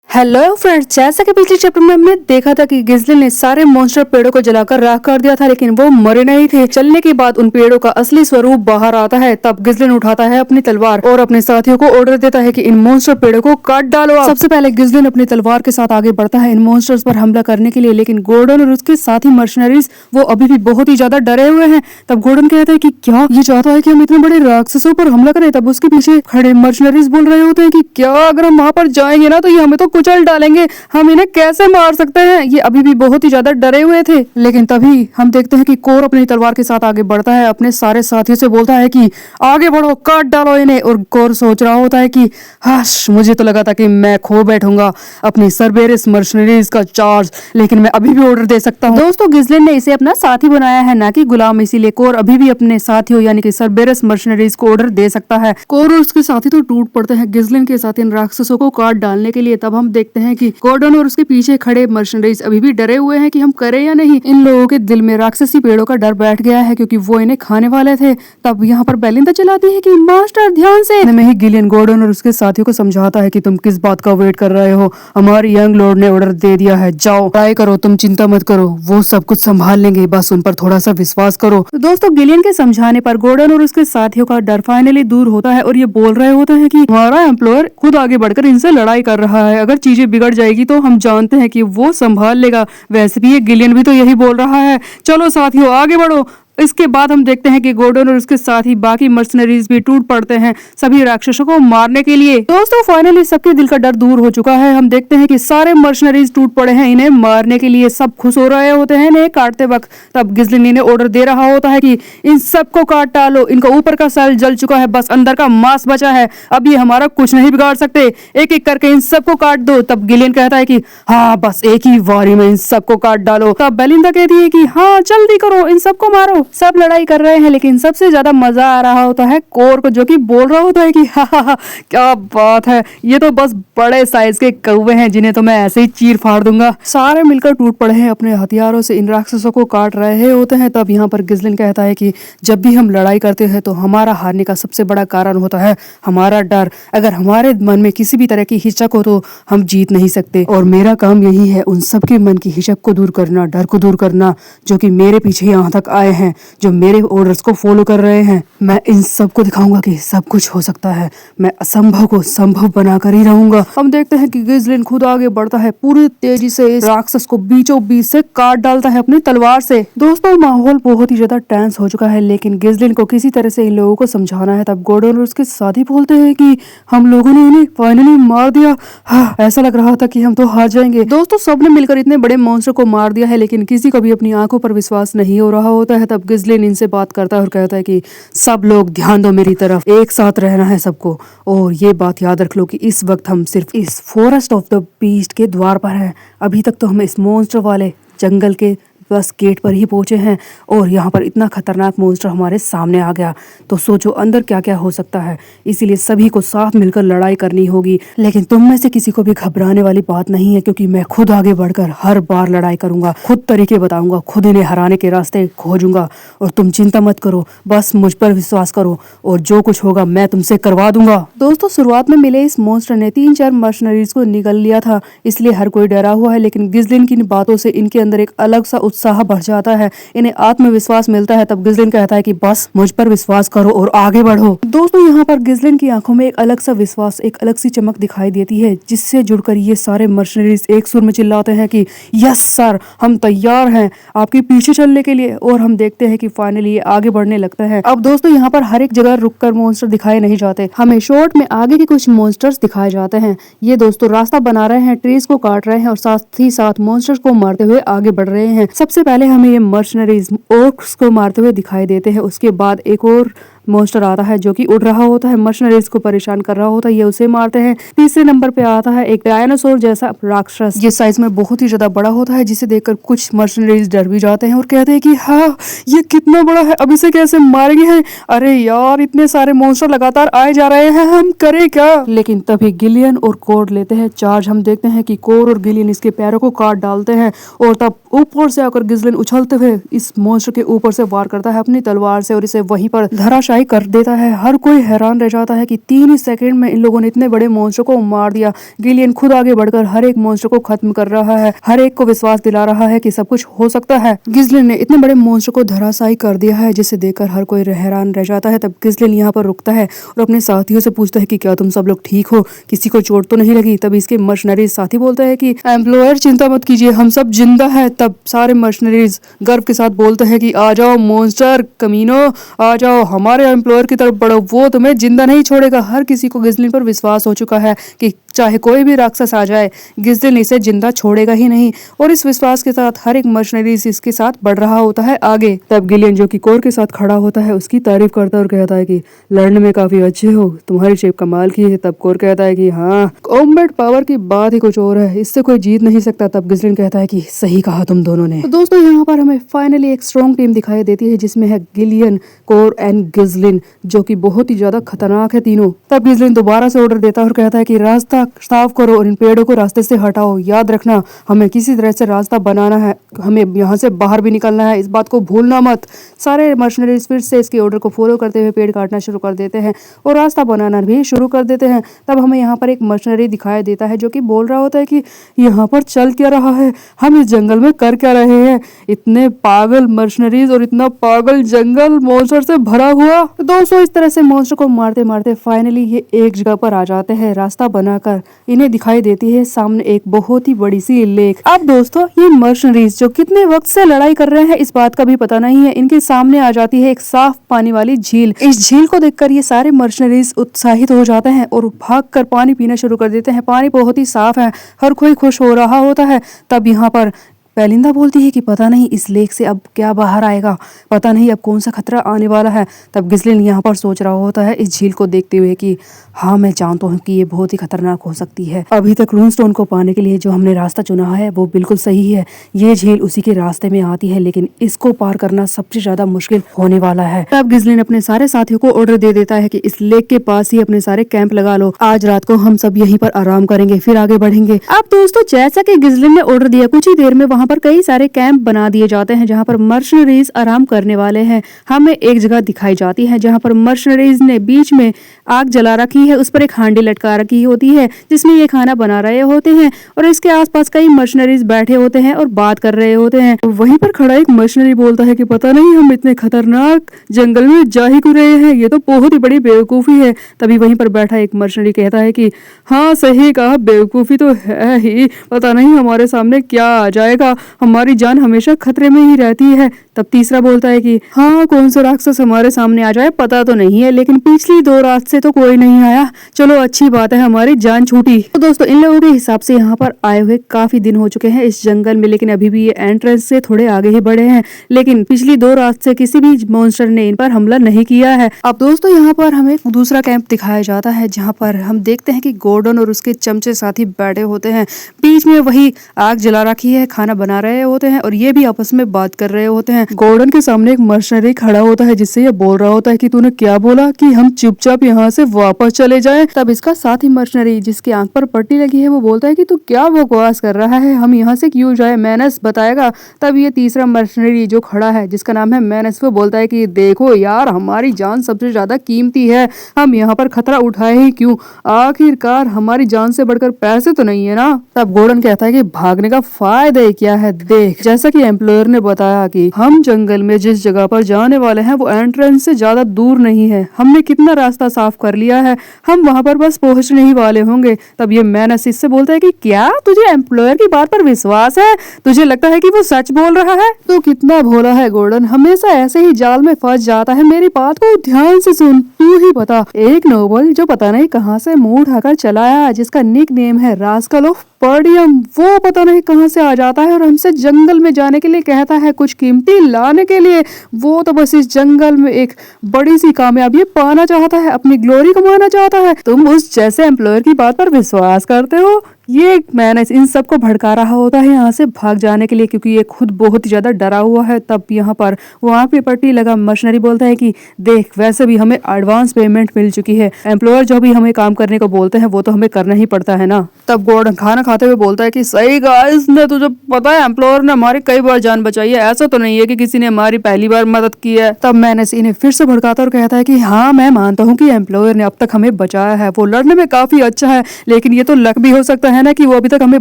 Hello friends, जैसा कि पिछले चैप्टर में हमने देखा था कि गिज़लिन ने सारे मॉन्स्टर पेड़ों को जलाकर राख कर दिया था, लेकिन वो मरे नहीं थे। चलने के बाद उन पेड़ों का असली स्वरूप बाहर आता है। तब गिज़लिन उठाता है अपनी तलवार और अपने साथियों को ऑर्डर देता है कि इन मॉन्स्टर पेड़ों को काट डालो। सबसे पहले गिज़लिन अपनी तलवार के साथ आगे बढ़ता है इन मॉन्स्टर्स पर हमला करने के लिए, लेकिन गॉर्डन और उसके साथी मर्सनरीज वो अभी भी बहुत ही ज्यादा डरे हुए हैं। तब गॉर्डन कहता है कि क्या ये चाहता है कि हम इतने बड़े राक्षसों पर हमला करें। तब उसके पीछे खड़े मर्सनरीज बोल रहे होते हैं कि क्या अगर हम वहां पर जाएंगे ना तो ये हमें तो कुचल डालेंगे, हम इन्हें कैसे मार सकते हैं। ये अभी भी बहुत ही ज्यादा डरे हुए थे। लेकिन तभी हम देखते हैं कि कोर अपनी तलवार के साथ आगे बढ़ता है, अपने सारे साथियों से बोलता है कि आगे बढ़ो, काट डालो इन्हें। और कोर सोच रहा होता है कि हाश, मुझे तो लगा था कि मैं खो बैठूंगा अपनी सरबेरिस मर्सनरीज का चार्ज, लेकिन मैं अभी भी ऑर्डर दे सकता हूँ। दोस्तों, गिज़लिन ने इसे अपना साथी बनाया है, ना कि गुलाम, इसीलिए कोर अभी भी अपने साथियों यानी कि सरबेरिस मर्सनरीज को ऑर्डर दे सकता है। कोर और उसके साथी तो टूट पड़ते हैं गिज़लिन के साथ इन राक्षसों को काट डालने के लिए। तब हम देखते हैं कि गॉर्डन और उसके पीछे खड़े मर्सनरीज अभी भी डरे हुए हैं कि हम करें या नहीं। इन लोगों के दिल में राक्षसी पेड़ों का डर बैठ गया है, क्योंकि वो इन्हें खाने वाले थे। तब यहाँ पर बेलिंदा चलाती है कि मास्टर ध्यान से। में ही गिलियन गॉर्डन और उसके साथियों को समझाता है कि तुम किस बात का वेट कर रहे हो, हमारी यंग लॉर्ड ने ऑर्डर दे दिया है, जाओ ट्राई करो, तुम चिंता मत करो, वो सब कुछ संभाल लेंगे, बस उन पर थोड़ा सा विश्वास करो। तो दोस्तों, गिलियन के समझाने पर गॉर्डन और उसके साथियों का डर फाइनली दूर होता है और ये बोल रहे होते हैं कि हमारा एम्प्लॉयर खुद आगे बढ़कर इनसे लड़ाई कर रहा है, अगर चीजें बिगड़ जाएगी तो हम जानते हैं कि वो संभाल लेगा। वैसे भी ये गिलियन भी तो यही बोल रहा है, चलो साथियों आगे बढ़ो। इसके बाद हम देखते हैं कि गॉर्डन और उसके साथ ही बाकी मर्सनरीज भी टूट पड़ते हैं सभी राक्षसों को मारने के लिए। दोस्तों, फाइनली सबके दिल का डर दूर हो चुका है। हम देखते हैं कि सारे मर्सनरीज टूट पड़े हैं इन्हें मारने के लिए, सब खुश हो रहे होते हैं इन्हें काटते वक्त। तब गिज़लिन इन्हें ऑर्डर दे रहा होता है कि इन सबको काट डालो, इनका ऊपर का सेल जल चुका है, बस अंदर का मांस बचा है, अब ये हमारा कुछ नहीं बिगाड़ सकते, एक एक करके इन सबको काट दो। तब गिलियन कहता है कि हाँ, बस एक ही बारी में इन सबको काट डालो। तब बेलिंदा कहती है कि हाँ जल्दी करो, इन सबको मारो। सब लड़ाई कर रहे हैं, लेकिन सबसे ज्यादा मजा आ रहा होता है कोर को, जो कि बोल रहा होता है कि हा, क्या बात है, ये तो बस बड़े साइज के कौवे हैं जिन्हें तो मैं ऐसे ही चीर फाड़ दूंगा। सारे मिलकर टूट पड़े हैं, अपने हथियारों से इन राक्षसों को काट रहे होते हैं। तब यहाँ पर गिज़लिन कहता है कि जब भी हम लड़ाई करते हैं तो हमारा हारने का सबसे बड़ा कारण होता है हमारा डर। अगर हमारे मन में किसी भी तरह की हिचक हो तो हम जीत नहीं सकते, और मेरा काम यही है उन सबके मन की हिचक को दूर करना, डर को दूर करना, जो कि मेरे पीछे यहाँ तक आए हैं, जो मेरे ऑर्डर्स को फॉलो कर रहे हैं। मैं इन सबको दिखाऊंगा कि सब कुछ हो सकता है, मैं असंभव को संभव बनाकर ही रहूंगा। हम देखते हैं कि गिज़लिन खुद आगे बढ़ता है, पूरी तेजी से इस राक्षस को बीचों बीच से काट डालता है अपनी तलवार से। दोस्तों, माहौल बहुत ही ज्यादा टेंस हो चुका है, लेकिन गिज़लिन को किसी तरह से इन लोगों को समझाना है। तब गॉर्डन और उसके साथी बोलते हैं कि हम लोगों ने इन्हें फाइनली मार दिया, हाँ, ऐसा लग रहा था कि हम तो हार जाएंगे। दोस्तों, सबने मिलकर इतने बड़े मॉन्स्टर को मार दिया है, लेकिन किसी को भी अपनी आंखों पर विश्वास नहीं हो रहा होता है। तब गिज़लिन इनसे बात करता है और कहता है कि सब लोग ध्यान दो मेरी तरफ, एक साथ रहना है सबको, और ये बात याद रख लो कि इस वक्त हम सिर्फ इस फॉरेस्ट ऑफ द बीस्ट के द्वार पर हैं। अभी तक तो हम इस मॉन्स्टर वाले जंगल के बस गेट पर ही पहुंचे हैं, और यहाँ पर इतना खतरनाक मॉन्स्टर हमारे सामने आ गया, तो सोचो अंदर क्या क्या हो सकता है। इसीलिए सभी को साथ मिलकर लड़ाई करनी होगी, लेकिन तुम में से किसी को भी घबराने वाली बात नहीं है, क्योंकि मैं खुद आगे बढ़कर हर बार लड़ाई करूंगा, खुद तरीके बताऊंगा, खुद इन्हें हराने के रास्ते खोजूंगा, और तुम चिंता मत करो, बस मुझ पर विश्वास करो, और जो कुछ होगा मैं तुमसे करवा दूंगा। दोस्तों, शुरुआत में मिले इस मॉन्स्टर ने 3-4 मर्सनरीज को निगल लिया था, इसलिए हर कोई डरा हुआ है, लेकिन गिज़लिन की बातों से इनके अंदर एक अलग सा उत्साह बढ़ जाता है, इन्हें आत्मविश्वास मिलता है। तब गिज़लिन कहता है कि बस मुझ पर विश्वास करो और आगे बढ़ो। दोस्तों, यहाँ पर गिज़लिन की आंखों में एक अलग सा विश्वास, एक अलग सी चमक दिखाई देती है, जिससे जुड़कर ये सारे मर्सनरीज एक सुर में चिल्लाते हैं कि यस सर, हम तैयार हैं आपके पीछे चलने के लिए। और हम देखते हैं कि फाइनली ये आगे बढ़ने लगता है। अब दोस्तों, यहाँ पर हर एक जगह रुककर मॉन्स्टर दिखाए नहीं जाते, हमें शॉर्ट में आगे के कुछ मॉन्स्टर्स दिखाए जाते हैं। ये दोस्तों रास्ता बना रहे हैं, ट्रीज को काट रहे हैं, और साथ ही साथ मॉन्स्टर्स को मारते हुए आगे बढ़ रहे हैं। सबसे पहले हमें ये मर्सनरीज ऑर्क्स को मारते हुए दिखाई देते हैं। उसके बाद एक और मॉन्स्टर आता है जो कि उड़ रहा होता है, मर्सनरीज को परेशान कर रहा होता है, ये उसे मारते हैं। तीसरे नंबर पे आता है एक डायनासोर जैसा राक्षस, ये साइज में बहुत ही ज्यादा बड़ा होता है, जिसे देखकर कुछ मर्सनरीज डर भी जाते हैं और कहते हैं कि हाँ, ये कितना बड़ा है, अब इसे कैसे मारेंगे हैं। अरे यार, इतने सारे मॉन्स्टर लगातार आए जा रहे हैं, हम करें क्या। लेकिन तभी गिलियन और कोर लेते हैं चार्ज। हम देखते हैं कि कोर और गिलियन इसके पैरों को काट डालते हैं, और तब ऊपर से आकर गिज़लिन उछलते हुए इस मॉन्स्टर के ऊपर से वार करता है अपनी तलवार से, और इसे वहीं पर धराशायी धराशायी कर देता है। हर कोई हैरान रह जाता है कि 3 ही सेकंड में इन लोगों ने इतने बड़े मॉन्स्टर को मार दिया। गिलियन खुद आगे बढ़कर हर एक मॉन्स्टर को खत्म कर रहा है, हर एक को विश्वास दिला रहा है कि सब कुछ हो सकता है। गिस्लिन ने इतने बड़े मॉन्स्टर को धराशायी कर दिया है जिसे देखकर हर कोई हैरान रह जाता है। तब गिस्लिन यहाँ पर रुकता है और अपने साथियों से पूछता है कि क्या तुम सब लोग ठीक हो, किसी को चोट तो नहीं लगी। तब इसके मर्शनरीज साथी बोलते हैं कि एम्प्लॉयर चिंता मत कीजिए, हम सब जिंदा है। तब सारे मर्शनरीज गर्व के साथ बोलते हैं कि आ जाओ मॉन्स्टर कमीनो, आ जाओ हमारे एम्प्लॉयर की तरफ बढ़ो, वो तुम्हें जिंदा नहीं छोड़ेगा। हर किसी को गिस्लिन पर विश्वास हो चुका है कि चाहे कोई भी राक्षस आ जाए गिस्लिन इसे जिंदा छोड़ेगा ही नहीं। और इस विश्वास के साथ हर एक मर्शनरीज इसके साथ बढ़ रहा होता है आगे। तब गिलियन जो कि कोर के साथ खड़ा होता है उसकी तारीफ करता है और कहता है कि लड़ने में काफी अच्छे हो, तुम्हारी शेप कमाल की है। तब कोर कहता है कि हाँ, कॉम्बैट पावर की बात ही कुछ और है, इससे कोई जीत नहीं सकता। तब गिस्लिन कहता है कि सही कहा तुम दोनों ने। तो दोस्तों यहाँ पर हमें फाइनली एक स्ट्रॉन्ग टीम दिखाई देती है जिसमें है गिलियन, कोर एंड गिस्लिन, जो कि बहुत ही ज्यादा खतरनाक है तीनों। तब गिस्लिन दोबारा से ऑर्डर देता है और कहता है कि रास्ता साफ करो और इन पेड़ों को रास्ते से हटाओ। याद रखना हमें किसी तरह से रास्ता बनाना है, हमें यहाँ से बाहर भी निकलना है, इस बात को भूलना मत। सारे मर्शनरीज फिर से इसके ऑर्डर को फॉलो करते हुए पेड़ काटना शुरू कर देते हैं और रास्ता बनाना भी शुरू कर देते हैं। तब हमें यहाँ पर एक मर्शनरी दिखाई देता है जो कि बोल रहा होता है कि यहाँ पर चल क्या रहा है, हम इस जंगल में कर क्या रहे हैं। इतने पागल मर्शनरीज और इतना पागल जंगल मॉन्स्टर से भरा हुआ। दोस्तों इस तरह से मॉन्स्टर को मारते मारते फाइनली ये एक जगह पर आ जाते हैं। रास्ता बनाकर इन्हें दिखाई देती है सामने एक बहुत ही बड़ी सी लेक। अब दोस्तों ये मर्शनरीज जो कितने वक्त से लड़ाई कर रहे हैं इस बात का भी पता नहीं है, इनके सामने आ जाती है एक साफ पानी वाली झील। इस झील को देखकर ये सारे मर्शनरीज उत्साहित हो जाते हैं और भागकर पानी पीना शुरू कर देते हैं। पानी बहुत ही साफ है, हर कोई खुश हो रहा होता है। तब यहाँ पर पेलिंदा बोलती है कि पता नहीं इस लेक से अब क्या बाहर आएगा, पता नहीं अब कौन सा खतरा आने वाला है। तब गिस्लिन यहाँ पर सोच रहा होता है इस झील को देखते हुए कि हाँ, मैं जानता हूँ कि ये बहुत ही खतरनाक हो सकती है। अभी तक रूनस्टोन को पाने के लिए जो हमने रास्ता चुना है वो बिल्कुल सही है, ये झील उसी के रास्ते में आती है, लेकिन इसको पार करना सबसे ज्यादा मुश्किल होने वाला है। तब गिस्लिन अपने सारे साथियों को ऑर्डर दे देता है कि इस लेक के पास ही अपने सारे कैंप लगा लो, आज रात को हम सब यहीं पर आराम करेंगे, फिर आगे बढ़ेंगे। अब दोस्तों जैसा कि गिस्लिन ने ऑर्डर दिया कुछ ही देर में वहाँ पर कई सारे कैंप बना दिए जाते हैं जहाँ पर मर्शनरीज आराम करने वाले हैं। हमें एक जगह दिखाई जाती है जहाँ पर मर्शनरीज ने बीच में आग जला रखी है, उस पर एक हांडी लटका रखी होती है जिसमें ये खाना बना रहे होते हैं और इसके आसपास कई मर्शनरीज बैठे होते हैं और बात कर रहे होते हैं। तो वहीं पर खड़ा एक मर्शनरी बोलता है कि पता नहीं हम इतने खतरनाक जंगल में जा ही क्यों रहे हैं, ये तो बहुत ही बड़ी बेवकूफी है। तभी वहीं पर बैठा एक मर्शनरी कहता है कि हाँ सही कहा, बेवकूफी तो है ही, पता नहीं हमारे सामने क्या आ जाएगा, हमारी जान हमेशा खतरे में ही रहती है। तब तीसरा बोलता है कि हाँ, कौन सा राक्षस हमारे सामने आ जाए पता तो नहीं है, लेकिन पिछली 2 रात से तो कोई नहीं आया, चलो अच्छी बात है हमारी जान छूटी। तो दोस्तों इन लोगों के हिसाब से यहाँ पर आए हुए काफी दिन हो चुके हैं इस जंगल में, लेकिन अभी भी ये एंट्रेंस से थोड़े आगे ही बढ़े हैं, लेकिन पिछली 2 रात से किसी भी मॉन्स्टर ने इन पर हमला नहीं किया है। अब दोस्तों यहाँ पर हमें दूसरा कैंप दिखाया जाता है जहाँ पर हम देखते हैं कि गॉर्डन और उसके चमचे साथी बैठे होते हैं, बीच में वही आग जला रखी है, खाना बना रहे होते हैं और ये भी आपस में बात कर रहे होते हैं। गॉर्डन के सामने एक मर्शनरी खड़ा होता है जिससे ये बोल रहा होता है कि तूने क्या बोला कि हम चुपचाप यहाँ से वापस चले जाएं। तब इसका साथी मर्शनरी जिसकी आंख पर पट्टी लगी है वो बोलता है कि तू क्या बकवास कर रहा है, हम यहाँ से क्यों जाए, मैनस बताएगा। तब ये तीसरा मर्शनरी जो खड़ा है जिसका नाम है मैनस, वो बोलता है कि देखो यार, हमारी जान सबसे ज्यादा कीमती है, हम यहाँ पर खतरा उठाए ही क्यों, आखिरकार हमारी जान से बढ़कर पैसे तो नहीं है ना। तब गॉर्डन कहता है कि भागने का फायदा क्या है, देख जैसा कि एम्प्लॉयर ने बताया कि हम जंगल में जिस जगह पर जाने वाले हैं वो एंट्रेंस से ज्यादा दूर नहीं है, हमने कितना रास्ता साफ कर लिया है, हम वहाँ पर बस पहुँचने ही वाले होंगे। तब ये मैनस इससे बोलता है कि क्या तुझे एम्प्लॉयर की बात पर विश्वास है, तुझे लगता है कि वो सच बोल रहा है, तू कितना भोला है गॉर्डन, हमेशा ऐसे ही जाल में फंस जाता है, मेरी बात को ध्यान से सुन, तू ही बता। एक नोबल जो पता नहीं कहाँ से मुंह उठाकर चला आया जिसका निक नेम है रास्कल ऑफ पर्डियम, वो पता नहीं कहाँ से आ जाता है और हमसे जंगल में जाने के लिए कहता है कुछ कीमती लाने के लिए। वो तो बस इस जंगल में एक बड़ी सी कामयाबी पाना चाहता है, अपनी ग्लोरी कमाना चाहता है। तुम उस जैसे एम्प्लॉयर की बात पर विश्वास करते हो, ये मैंने इन सबको भड़का रहा होता है यहाँ से भाग जाने के लिए, क्योंकि ये खुद बहुत ही ज्यादा डरा हुआ है। तब यहाँ पर वहाँ पे पट्टी लगा मशीनरी बोलता है कि देख, वैसे भी हमें एडवांस पेमेंट मिल चुकी है, एम्प्लॉयर जो भी हमें काम करने को बोलते हैं वो तो हमें करना ही पड़ता है ना। तब गॉर्डन खाना खाते हुए बोलता है कि सही कहा इसने, तुझे पता है एम्प्लॉयर ने हमारी कई बार जान बचाई है, ऐसा तो नहीं है कि किसी ने हमारी पहली बार मदद की है। तब मैंने इन्हें फिर से भड़काता और कहता है कि हाँ, मैं मानता हूँ कि एम्प्लॉयर ने अब तक हमें बचाया है, वो लड़ने में काफी अच्छा है, लेकिन ये तो लक भी हो सकता है ना कि वो अभी तक हमें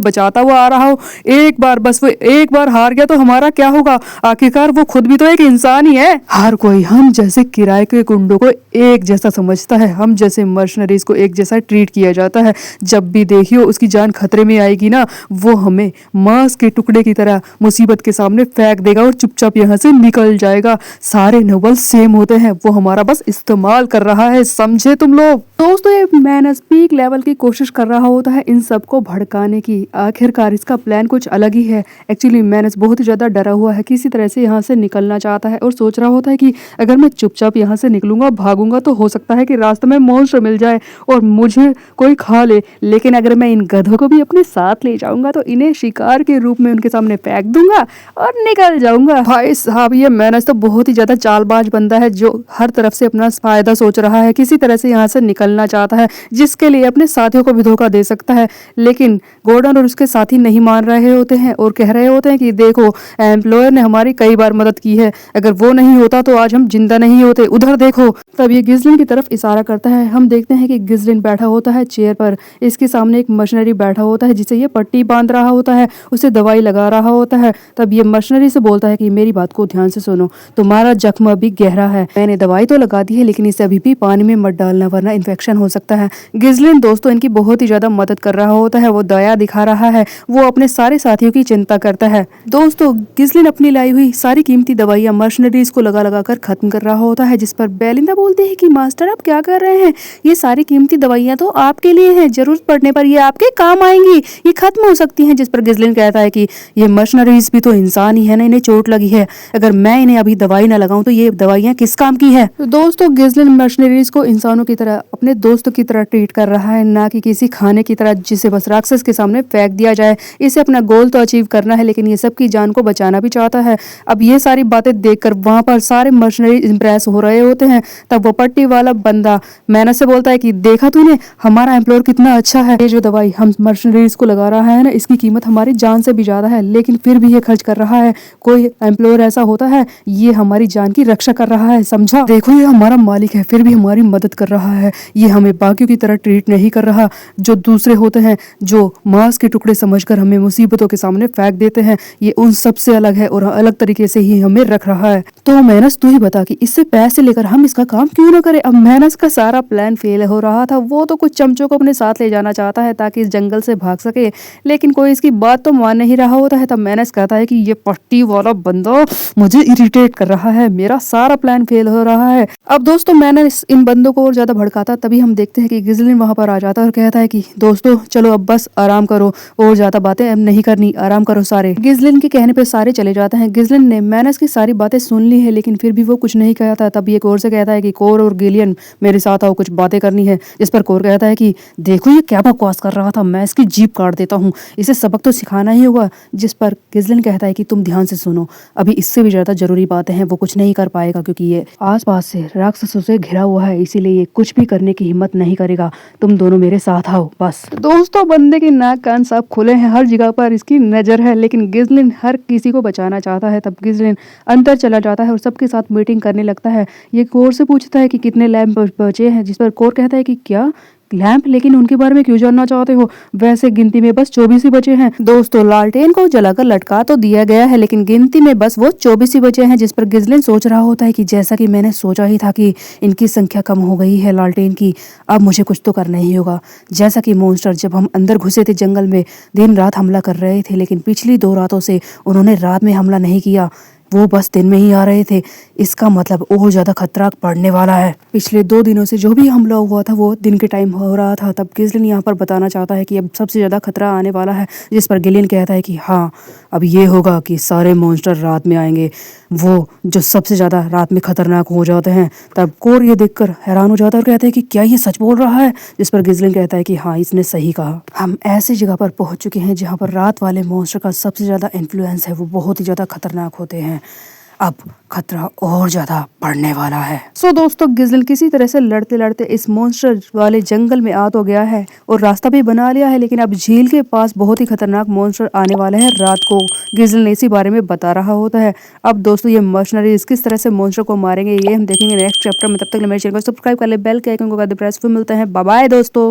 बचाता हुआ आ रहा हो। एक बार बस वो एक बार हार गया तो हमारा क्या होगा? आखिरकार वो खुद भी तो एक इंसान ही है। हर कोई हम जैसे किराए के गुंडों को एक जैसा समझता है, हम जैसे मर्शनरीज को एक जैसा ट्रीट किया जाता है। जब भी देखियो उसकी जान खतरे में आएगी ना, वो हमें मांस के टुकड़े की तरह मुसीबत के सामने फेंक देगा और चुपचाप यहाँ से निकल जाएगा। सारे नोबल सेम होते हैं, वो हमारा बस इस्तेमाल कर रहा है, समझे तुम लोग? दोस्तों, ये मैनस पीक लेवल की कोशिश कर रहा होता है इन सबको भड़काने की। आखिरकार इसका प्लान कुछ अलग ही है। एक्चुअली मैनस बहुत ही ज्यादा डरा हुआ है, किसी तरह से यहाँ से निकलना चाहता है और सोच रहा होता है कि अगर मैं चुपचाप यहाँ से निकलूंगा, भागूंगा, तो हो सकता है कि रास्ते में मॉन्स्टर मिल जाए और मुझे कोई खा ले। लेकिन अगर मैं इन गधों को भी अपने साथ ले जाऊंगा तो इन्हें शिकार के रूप में उनके सामने फेंक दूंगा और निकल जाऊंगा। भाई साहब, ये मैनस तो बहुत ही ज्यादा चालबाज बंदा है, जो हर तरफ से अपना फायदा सोच रहा है, किसी तरह से यहाँ से निकलना चाहता है, जिसके लिए अपने साथियों को भी धोखा दे सकता है। लेकिन गॉर्डन और उसके साथी नहीं मान रहे होते हैं और कह रहे होते हैं कि देखो, एम्प्लॉयर ने हमारी कई बार मदद की है, अगर वो नहीं होता तो आज हम जिंदा नहीं होते, उधर देखो। तब ये गिजलिन की तरफ इशारा करता है। हम देखते हैं कि गिजलिन बैठा होता है चेयर पर, इसके सामने एक मशीनरी बैठा होता है जिसे ये पट्टी बांध रहा होता है, उसे दवाई लगा रहा होता है। तब ये मशीनरी से बोलता है कि मेरी बात को ध्यान से सुनो, तुम्हारा जख्म अभी गहरा है, मैंने दवाई तो लगा दी है, लेकिन इसे अभी भी पानी में मत डालना वरना इन्फेक्शन हो सकता है। गिजलिन दोस्तों इनकी बहुत ही ज्यादा मदद कर रहा होता है, वो दया दिखा रहा है, वो अपने सारे साथियों की चिंता करता है। दोस्तों, गिजलिन अपनी लाई हुई सारी कीमती दवाइयां मशीनरीज को लगा लगा कर खत्म कर रहा होता है, जिस पर बेलिंदा बोलती है कि मास्टर आप क्या कर रहे हैं, ये सारी कीमती दवाइयां तो आपके लिए हैं, जरूरत पड़ने पर ये आपके काम आएंगी, ये खत्म हो सकती हैं। जिस पर गिजलिन कहता है कि ये मशीनरीज भी तो इंसान ही है ना, इन्हें चोट लगी है, अगर मैं इन्हें अभी दवाई ना लगाऊं तो ये दवाइयां किस काम की है? तो दोस्तों, गिजलिन मशीनरीज को इंसानों की तरह, अपने दोस्तों की तरह ट्रीट कर रहा है, ना कि किसी खाने की तरह जिसे बस राक्षस के सामने फेंक दिया जाए। इसे अपना गोल तो अचीव करना है, लेकिन ये सबकी जान को बचाना भी चाहता है। अब ये सारी बातें देखकर वहां पर सारे मशीनरी इंप्रेस हो रहे होते हैं। तब वो पट्टी वाला बंदा मैनस से बोलता है कि देखा तूने, हमारा एम्प्लॉयर कितना अच्छा है, ये जो दवाई हम मशीनरीज को लगा रहा है ना, इसकी कीमत हमारी जान से भी ज्यादा है, लेकिन फिर भी ये खर्च कर रहा है। कोई एम्प्लॉयर ऐसा होता है, ये हमारी जान की रक्षा कर रहा है, समझा? देखो, ये हमारा मालिक है, फिर भी हमारी मदद कर रहा है, ये हमें बाकियों की तरह ट्रीट नहीं कर रहा, जो दूसरे होते हैं जो मांस के टुकड़े समझकर हमें मुसीबतों के सामने फेंक देते हैं, ये उन सब से अलग है और अलग तरीके से ही हमें रख रहा है। तो मैनस तू ही बता कि इससे पैसे लेकर हम इसका काम क्यों ना करें? अब मैनस का सारा प्लान फेल हो रहा था। वो तो कुछ चमचों को अपने साथ ले जाना चाहता है ताकि इस जंगल से भाग सके, लेकिन कोई इसकी बात तो मान नहीं रहा होता है। तब मैनस कहता है कि ये पट्टी वाला बंदा मुझे इरिटेट कर रहा है, मेरा सारा प्लान फेल हो रहा है। अब दोस्तों, मैनस इन बंदों को और ज्यादा भड़काता, तभी हम देखते हैं कि गिजलिन वहां पर आ जाता है और कहता है कि दोस्तों चलो अब बस आराम करो, और ज्यादा बातें अब नहीं करनी, आराम करो सारे। गिजलिन के कहने पे सारे चले जाते हैं। गिजलिन ने मैनस की सारी बातें सुन ली है, लेकिन फिर भी वो कुछ नहीं कहता। तब ये कोर से कहता है कि कोर और गिलियन मेरे साथ आओ, कुछ बातें करनी है। इस पर कोर कहता है कि देखो ये क्या बकवास कर रहा था, मैं इसकी जीभ काट देता हूँ, इसे सबक तो सिखाना ही होगा। जिस पर गिजलिन कहता है कि तुम ध्यान से सुनो, अभी इससे भी ज्यादा जरूरी बातें हैं, वो कुछ नहीं कर पाएगा क्योंकि ये आसपास से राक्षसों से घिरा हुआ है, इसीलिए ये कुछ भी करने की हिम्मत नहीं करेगा, तुम दोनों मेरे साथ आओ बस। दोस्तों, बंदे के नाक कान सब खुले हैं, हर जगह पर इसकी नजर है, लेकिन गिजलिन हर किसी को बचाना चाहता है। तब गिजलिन अंदर चला जाता है और सबके साथ मीटिंग करने लगता है। ये कोर से पूछता है कि कितने लैंप बचे हैं, जिस पर कोर कहता है कि क्या लैंप, लेकिन उनके बारे में क्यों जानना चाहते हो, वैसे गिनती में बस 24 ही बचे हैं। दोस्तों, लालटेन को जलाकर लटका तो दिया गया है, लेकिन गिनती में बस वो 24 ही बचे हैं। जिस पर गिजलिन सोच रहा होता है कि जैसा कि मैंने सोचा ही था कि इनकी संख्या कम हो गई है लालटेन की, अब मुझे कुछ तो करना ही होगा। जैसा कि मॉन्स्टर जब हम अंदर घुसे थे जंगल में, दिन रात हमला कर रहे थे, लेकिन पिछली 2 रातों से उन्होंने रात में हमला नहीं किया, वो बस दिन में ही आ रहे थे। इसका मतलब और ज्यादा खतरा पड़ने वाला है। पिछले 2 दिनों से जो भी हमला हुआ था वो दिन के टाइम हो रहा था। तब गिजलिन यहाँ पर बताना चाहता है कि अब सबसे ज्यादा खतरा आने वाला है, जिस पर गिलियन कहता है कि हाँ, अब ये होगा कि सारे मॉन्स्टर रात में आएंगे, वो जो सबसे ज्यादा रात में खतरनाक हो जाते हैं। तब कोर ये देखकर हैरान हो जाता है और कहता है कि क्या ये सच बोल रहा है, जिस पर गिजलिन कहता है कि हाँ, इसने सही कहा। हम ऐसी जगह पर पहुंच चुके हैं जहां पर रात वाले मॉन्स्टर का सबसे ज्यादा इन्फ्लुएंस है, वो बहुत ही ज्यादा खतरनाक होते हैं। अब खतरा और ज्यादा बढ़ने वाला है। सो दोस्तों, गिजलिन किसी तरह से लड़ते लड़ते इस मॉन्स्टर वाले जंगल में आ तो गया है और रास्ता भी बना लिया है, लेकिन अब झील के पास बहुत ही खतरनाक मॉन्स्टर आने वाले हैं रात को। गिजलिन इसी बारे में बता रहा होता है। अब दोस्तों, ये मर्सनरीज किस तरह से मॉन्स्टर को मारेंगे ये हम देखेंगे नेक्स्ट चैप्टर में। तब तक मेरे चैनल को सब्सक्राइब कर ले, बेल के आइकन को कर दे प्रेस। फिर मिलते हैं, बाय बाय दोस्तों।